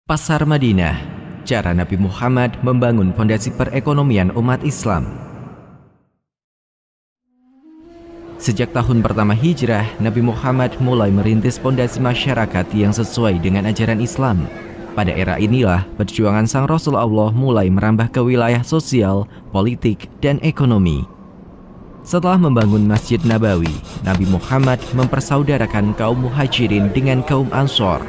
Pasar Madinah, cara Nabi Muhammad membangun fondasi perekonomian umat Islam. Sejak tahun pertama hijrah, Nabi Muhammad mulai merintis fondasi masyarakat yang sesuai dengan ajaran Islam. Pada era inilah, perjuangan sang Rasulullah mulai merambah ke wilayah sosial, politik, dan ekonomi. Setelah membangun Masjid Nabawi, Nabi Muhammad mempersaudarakan kaum Muhajirin dengan kaum Ansor.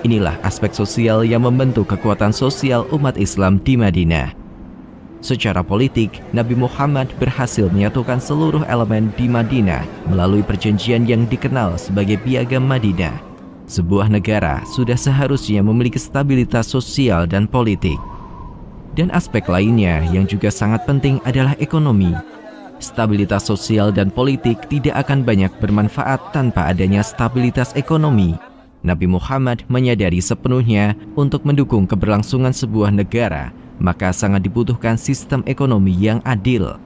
Inilah aspek sosial yang membentuk kekuatan sosial umat Islam di Madinah. Secara politik, Nabi Muhammad berhasil menyatukan seluruh elemen di Madinah melalui perjanjian yang dikenal sebagai Piagam Madinah. Sebuah negara sudah seharusnya memiliki stabilitas sosial dan politik. Dan aspek lainnya yang juga sangat penting adalah ekonomi. Stabilitas sosial dan politik tidak akan banyak bermanfaat tanpa adanya stabilitas ekonomi. Nabi Muhammad menyadari sepenuhnya untuk mendukung keberlangsungan sebuah negara, maka sangat dibutuhkan sistem ekonomi yang adil.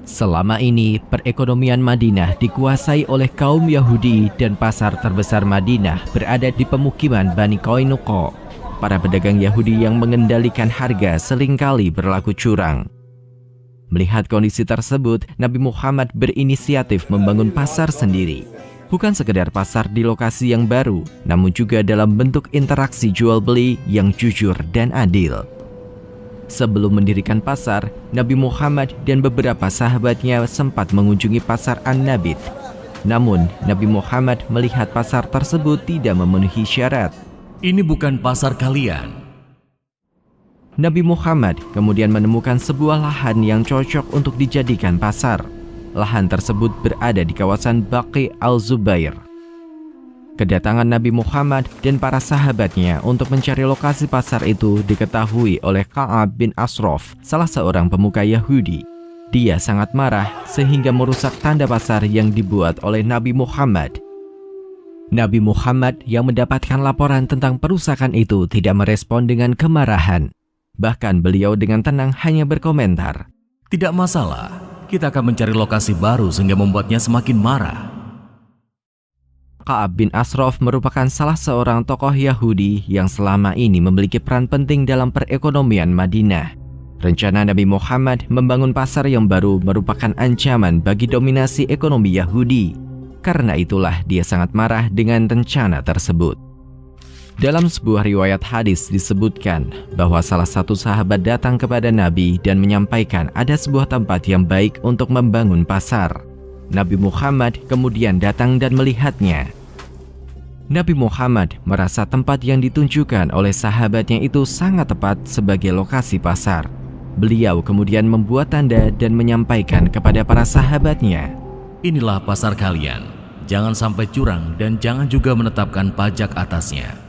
Selama ini, perekonomian Madinah dikuasai oleh kaum Yahudi dan pasar terbesar Madinah berada di pemukiman Bani Qainuqa. Para pedagang Yahudi yang mengendalikan harga seringkali berlaku curang. Melihat kondisi tersebut, Nabi Muhammad berinisiatif membangun pasar sendiri. Bukan sekedar pasar di lokasi yang baru, namun juga dalam bentuk interaksi jual-beli yang jujur dan adil. Sebelum mendirikan pasar, Nabi Muhammad dan beberapa sahabatnya sempat mengunjungi pasar An-Nabit. Namun, Nabi Muhammad melihat pasar tersebut tidak memenuhi syarat. Ini bukan pasar kalian. Nabi Muhammad kemudian menemukan sebuah lahan yang cocok untuk dijadikan pasar. Lahan tersebut berada di kawasan Baqi al-Zubair. Kedatangan Nabi Muhammad dan para sahabatnya untuk mencari lokasi pasar itu diketahui oleh Ka'ab bin Ashraf, salah seorang pemuka Yahudi. Dia sangat marah sehingga merusak tanda pasar yang dibuat oleh Nabi Muhammad. Nabi Muhammad yang mendapatkan laporan tentang perusakan itu tidak merespon dengan kemarahan. Bahkan beliau dengan tenang hanya berkomentar, "Tidak masalah, kita akan mencari lokasi baru sehingga membuatnya semakin marah." Ka'ab bin Ashraf merupakan salah seorang tokoh Yahudi yang selama ini memiliki peran penting dalam perekonomian Madinah. Rencana Nabi Muhammad membangun pasar yang baru merupakan ancaman bagi dominasi ekonomi Yahudi. Karena itulah dia sangat marah dengan rencana tersebut. Dalam sebuah riwayat hadis disebutkan bahwa salah satu sahabat datang kepada Nabi dan menyampaikan ada sebuah tempat yang baik untuk membangun pasar. Nabi Muhammad kemudian datang dan melihatnya. Nabi Muhammad merasa tempat yang ditunjukkan oleh sahabatnya itu sangat tepat sebagai lokasi pasar. Beliau kemudian membuat tanda dan menyampaikan kepada para sahabatnya, "Inilah pasar kalian. Jangan sampai curang dan jangan juga menetapkan pajak atasnya."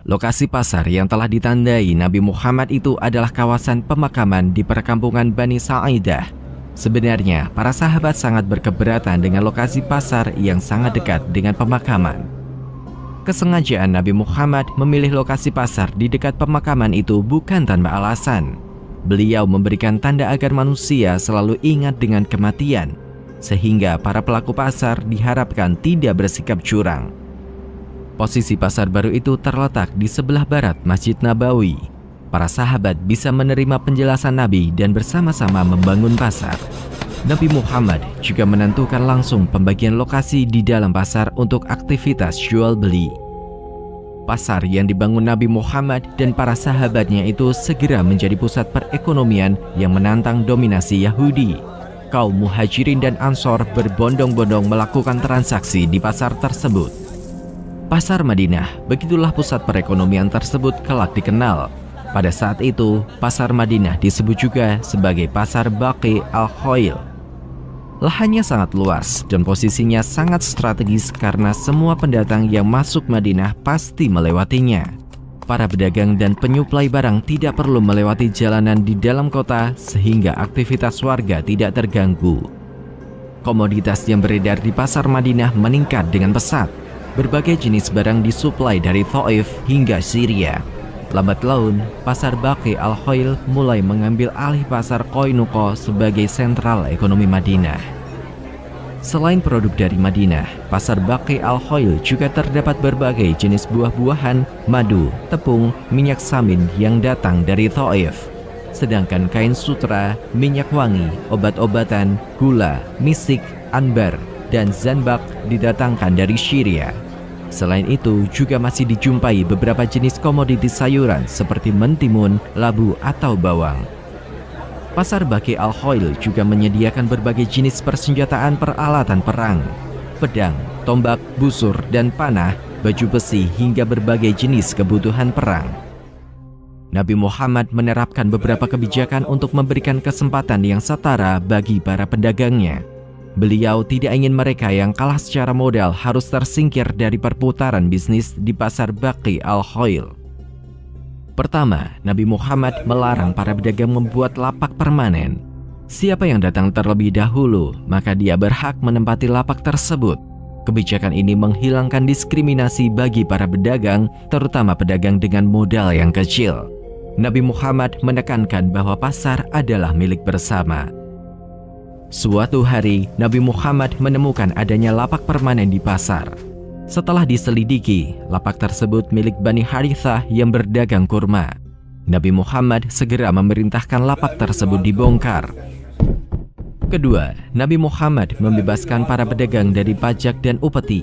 Lokasi pasar yang telah ditandai Nabi Muhammad itu adalah kawasan pemakaman di perkampungan Bani Sa'idah. Sebenarnya, para sahabat sangat berkeberatan dengan lokasi pasar yang sangat dekat dengan pemakaman. Kesengajaan Nabi Muhammad memilih lokasi pasar di dekat pemakaman itu bukan tanpa alasan. Beliau memberikan tanda agar manusia selalu ingat dengan kematian, sehingga para pelaku pasar diharapkan tidak bersikap curang. Posisi pasar baru itu terletak di sebelah barat Masjid Nabawi. Para sahabat bisa menerima penjelasan Nabi dan bersama-sama membangun pasar. Nabi Muhammad juga menentukan langsung pembagian lokasi di dalam pasar untuk aktivitas jual beli. Pasar yang dibangun Nabi Muhammad dan para sahabatnya itu segera menjadi pusat perekonomian yang menantang dominasi Yahudi. Kaum Muhajirin dan Ansor berbondong-bondong melakukan transaksi di pasar tersebut. Pasar Madinah, begitulah pusat perekonomian tersebut kelak dikenal. Pada saat itu, pasar Madinah disebut juga sebagai pasar Baqi al-Khail. Lahannya sangat luas dan posisinya sangat strategis karena semua pendatang yang masuk Madinah pasti melewatinya. Para pedagang dan penyuplai barang tidak perlu melewati jalanan di dalam kota sehingga aktivitas warga tidak terganggu. Komoditas yang beredar di pasar Madinah meningkat dengan pesat. Berbagai jenis barang disuplai dari Thaif hingga Syria. Lambat laun, pasar Baqi al-Khail mulai mengambil alih pasar Qainuqa sebagai sentral ekonomi Madinah. Selain produk dari Madinah, pasar Baqi Al-Khoil juga terdapat berbagai jenis buah-buahan, madu, tepung, minyak samin yang datang dari Thaif. Sedangkan kain sutra, minyak wangi, obat-obatan, gula, misik, anbar, dan zanbak didatangkan dari Syria. Selain itu, juga masih dijumpai beberapa jenis komoditi sayuran seperti mentimun, labu, atau bawang. Pasar Baqi Al-Khoil juga menyediakan berbagai jenis persenjataan peralatan perang, pedang, tombak, busur, dan panah, baju besi, hingga berbagai jenis kebutuhan perang. Nabi Muhammad menerapkan beberapa kebijakan untuk memberikan kesempatan yang setara bagi para pedagangnya. Beliau tidak ingin mereka yang kalah secara modal harus tersingkir dari perputaran bisnis di pasar Baqi Al-Khoil. Pertama, Nabi Muhammad melarang para pedagang membuat lapak permanen. Siapa yang datang terlebih dahulu, maka dia berhak menempati lapak tersebut. Kebijakan ini menghilangkan diskriminasi bagi para pedagang, terutama pedagang dengan modal yang kecil. Nabi Muhammad menekankan bahwa pasar adalah milik bersama. Suatu hari, Nabi Muhammad menemukan adanya lapak permanen di pasar. Setelah diselidiki, lapak tersebut milik Bani Harithah yang berdagang kurma. Nabi Muhammad segera memerintahkan lapak tersebut dibongkar. Kedua, Nabi Muhammad membebaskan para pedagang dari pajak dan upeti.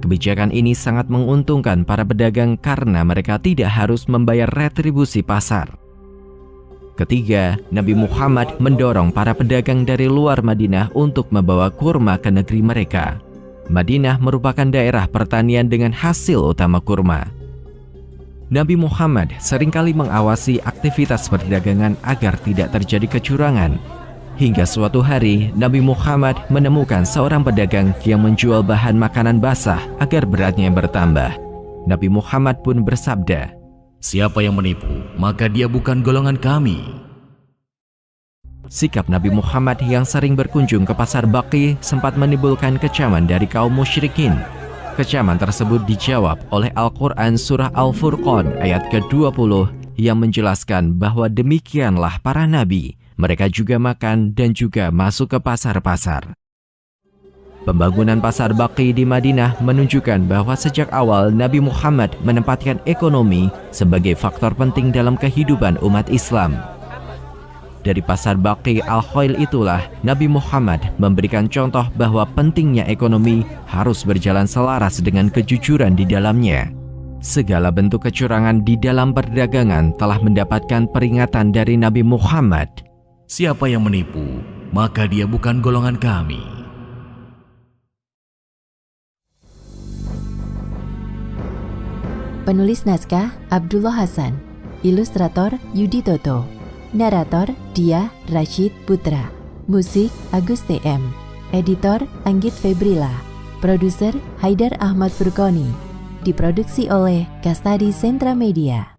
Kebijakan ini sangat menguntungkan para pedagang karena mereka tidak harus membayar retribusi pasar. Ketiga, Nabi Muhammad mendorong para pedagang dari luar Madinah untuk membawa kurma ke negeri mereka. Madinah merupakan daerah pertanian dengan hasil utama kurma. Nabi Muhammad seringkali mengawasi aktivitas perdagangan agar tidak terjadi kecurangan. Hingga suatu hari, Nabi Muhammad menemukan seorang pedagang yang menjual bahan makanan basah agar beratnya bertambah. Nabi Muhammad pun bersabda, "Siapa yang menipu, maka dia bukan golongan kami." Sikap Nabi Muhammad yang sering berkunjung ke pasar Baqi sempat menimbulkan kecaman dari kaum musyrikin. Kecaman tersebut dijawab oleh Al-Quran Surah Al-Furqan ayat ke-20 yang menjelaskan bahwa demikianlah para nabi. Mereka juga makan dan juga masuk ke pasar-pasar. Pembangunan pasar Baqi di Madinah menunjukkan bahwa sejak awal Nabi Muhammad menempatkan ekonomi sebagai faktor penting dalam kehidupan umat Islam. Dari pasar Baqi Al-Khoil itulah Nabi Muhammad memberikan contoh bahwa pentingnya ekonomi harus berjalan selaras dengan kejujuran di dalamnya. Segala bentuk kecurangan di dalam perdagangan telah mendapatkan peringatan dari Nabi Muhammad. Siapa yang menipu, maka dia bukan golongan kami. Penulis naskah Abdullah Hasan, ilustrator Yudi Toto, narator Dia Rashid Putra, musik Agus TM, editor Anggit Febrila, produser Haidar Ahmad Furqoni, diproduksi oleh Kastadi Sentra Media.